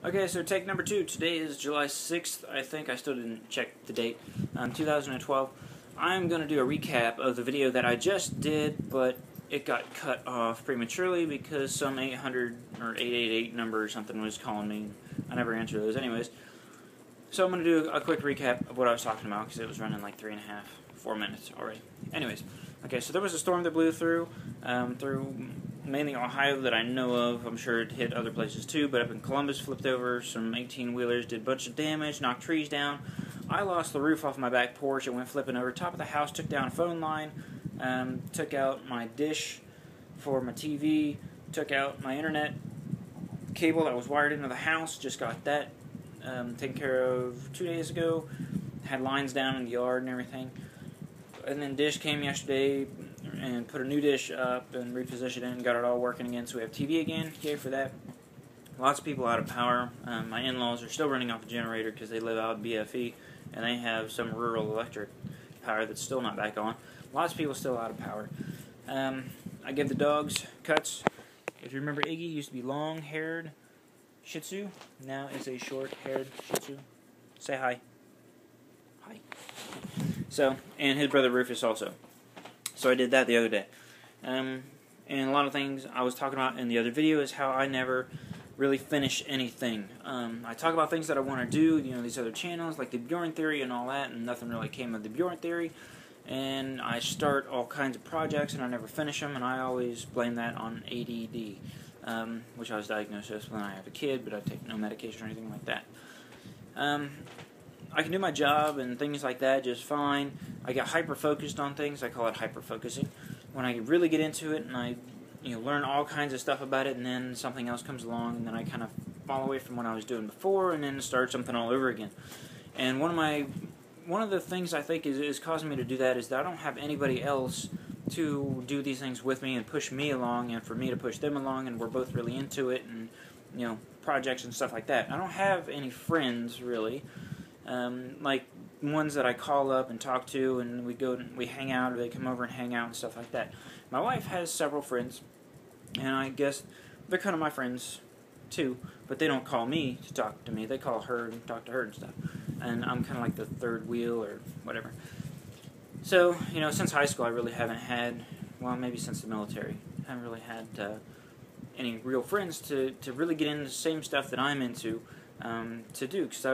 Okay, so take number 2. Today is July 6th, I think. I still didn't check the date. 2012. I'm going to do a recap of the video that I just did, but it got cut off prematurely because some 800 or 888 number or something was calling me. I never answer those anyways. So I'm going to do a quick recap of what I was talking about because it was running like 3.5, 4 minutes already. Anyways, okay, so there was a storm that blew through mainly Ohio that I know of. I'm sure it hit other places too, but up in Columbus, flipped over some 18-wheelers, did a bunch of damage, knocked trees down. I lost the roof off my back porch. It went flipping over top of the house, took down a phone line, took out my dish for my TV, took out my internet cable that was wired into the house, just got that taken care of 2 days ago. Had lines down in the yard and everything. And then Dish came yesterday and put a new dish up and repositioned it and got it all working again. So we have TV again. Yay for that. Lots of people out of power. My in-laws are still running off a generator because they live out in BFE and they have some rural electric power that's still not back on. Lots of people still out of power. I give the dogs cuts. If you remember, Iggy used to be long-haired Shih Tzu. Now is a short-haired Shih Tzu. Say hi. Hi. So, and his brother Rufus also. So I did that the other day. And a lot of things I was talking about in the other video is how I never really finish anything. I talk about things that I want to do, these other channels, like the Bjorn Theory and all that, and nothing really came of the Bjorn Theory. And I start all kinds of projects and I never finish them, and I always blame that on ADD, which I was diagnosed with when I have a kid, but I take no medication or anything like that. I can do my job and things like that just fine. I get hyper-focused on things. I call it hyper-focusing. When I really get into it and I learn all kinds of stuff about it, and then something else comes along, and then I kind of fall away from what I was doing before and then start something all over again. And one of the things I think is causing me to do that is that I don't have anybody else to do these things with me and push me along and for me to push them along, and we're both really into it and, projects and stuff like that. I don't have any friends, really. Like ones that I call up and talk to, and we hang out, or they come over and hang out and stuff like that. My wife has several friends, and I guess they're kind of my friends too, but they don't call me to talk to me. They call her and talk to her and stuff, and I'm kind of like the third wheel or whatever. So, since high school I really haven't had, well, maybe since the military, I haven't really had any real friends to really get into the same stuff that I'm into. To do, because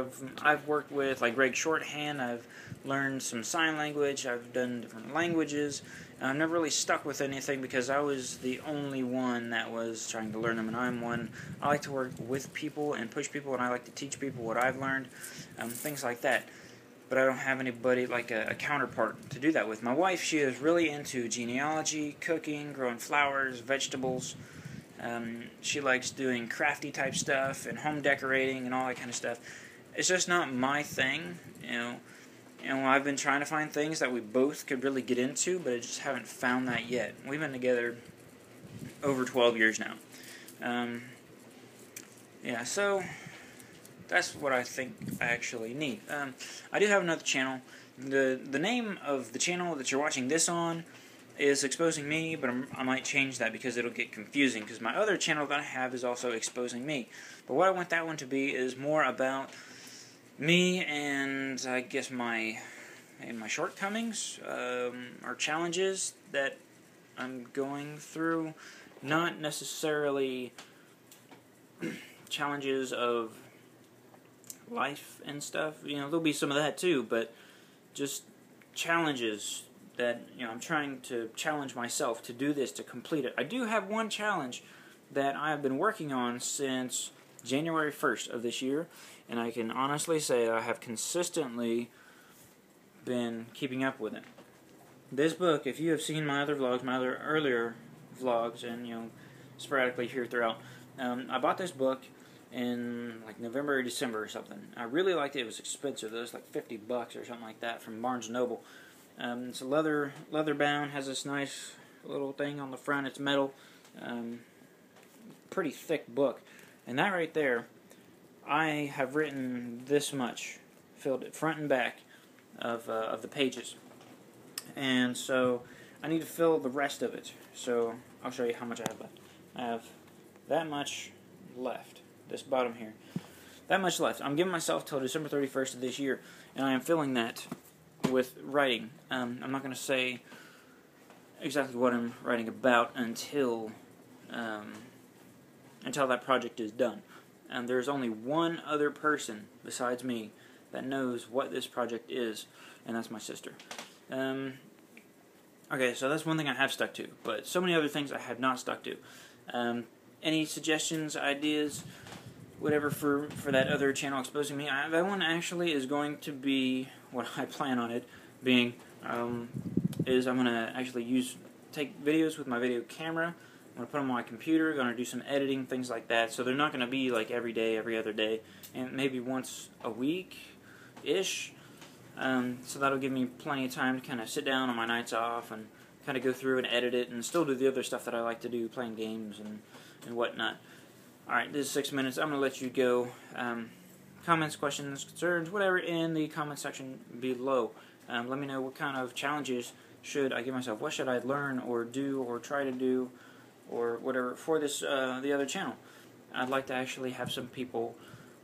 I've worked with like Greg Shorthand. I've learned some sign language. I've done different languages. I've never really stuck with anything because I was the only one that was trying to learn them, and I'm one. I like to work with people and push people, and I like to teach people what I've learned, things like that. But I don't have anybody like a counterpart to do that with. My wife, she is really into genealogy, cooking, growing flowers, vegetables. She likes doing crafty type stuff and home decorating and all that kind of stuff. It's just not my thing, I've been trying to find things that we both could really get into, but I just haven't found that yet. We've been together over 12 years now. Yeah, so that's what I think I actually need. I do have another channel. The name of the channel that you're watching this on is Exposing Me, but I might change that because it'll get confusing, because my other channel that I have is also Exposing Me. But what I want that one to be is more about me and I guess my shortcomings or challenges that I'm going through. Not necessarily challenges of life and stuff. There'll be some of that too, but just challenges that I'm trying to challenge myself to do this, to complete it. I do have one challenge that I've been working on since January 1st of this year, and I can honestly say I have consistently been keeping up with it. This book, if you have seen my other vlogs, my other earlier vlogs, and sporadically here throughout, I bought this book in like November or December or something. I really liked it. It was expensive. It was like $50 or something like that from Barnes & Noble. It's a leather bound, has this nice little thing on the front. It's metal, pretty thick book, and that right there, I have written this much, filled it front and back of the pages, and so I need to fill the rest of it. So I'll show you how much I have left. I have that much left. This bottom here. that much left. I'm giving myself till December 31st of this year, and I am filling that with writing. I'm not going to say exactly what I'm writing about until that project is done. And there's only one other person besides me that knows what this project is, and that's my sister. Okay, so that's one thing I have stuck to, but so many other things I have not stuck to. Any suggestions, ideas, whatever for that other channel exposing me? That one actually is going to be, what I plan on it being, is I'm going to actually take videos with my video camera. I'm going to put them on my computer, going to do some editing, things like that. So they're not going to be like every day, every other day, and maybe once a week-ish. So that'll give me plenty of time to kind of sit down on my nights off and kind of go through and edit it and still do the other stuff that I like to do, playing games and whatnot. Alright, this is 6 minutes. I'm going to let you go. Comments, questions, concerns, whatever in the comment section below. Let me know what kind of challenges should I give myself. What should I learn or do or try to do or whatever for this the other channel. I'd like to actually have some people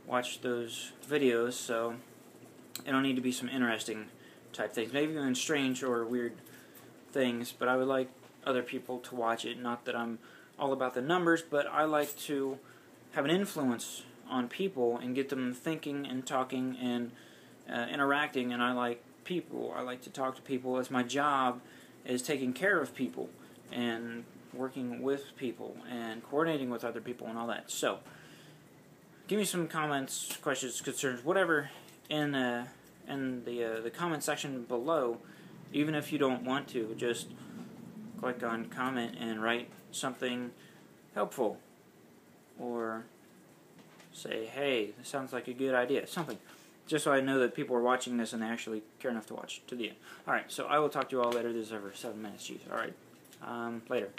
watch those videos, so it'll need to be some interesting type things, maybe even strange or weird things, but I would like other people to watch it. Not that I'm all about the numbers, but I like to have an influence on people and get them thinking and talking and interacting, and I like people. I like to talk to people. It's my job is taking care of people and working with people and coordinating with other people and all that. So give me some comments, questions, concerns, whatever in the comment section below. Even if you don't want to, just click on comment and write something helpful, or say, hey, this sounds like a good idea, something, just so I know that people are watching this and they actually care enough to watch to the end. Alright, so I will talk to you all later. This is over 7 minutes, jeez. Alright, later.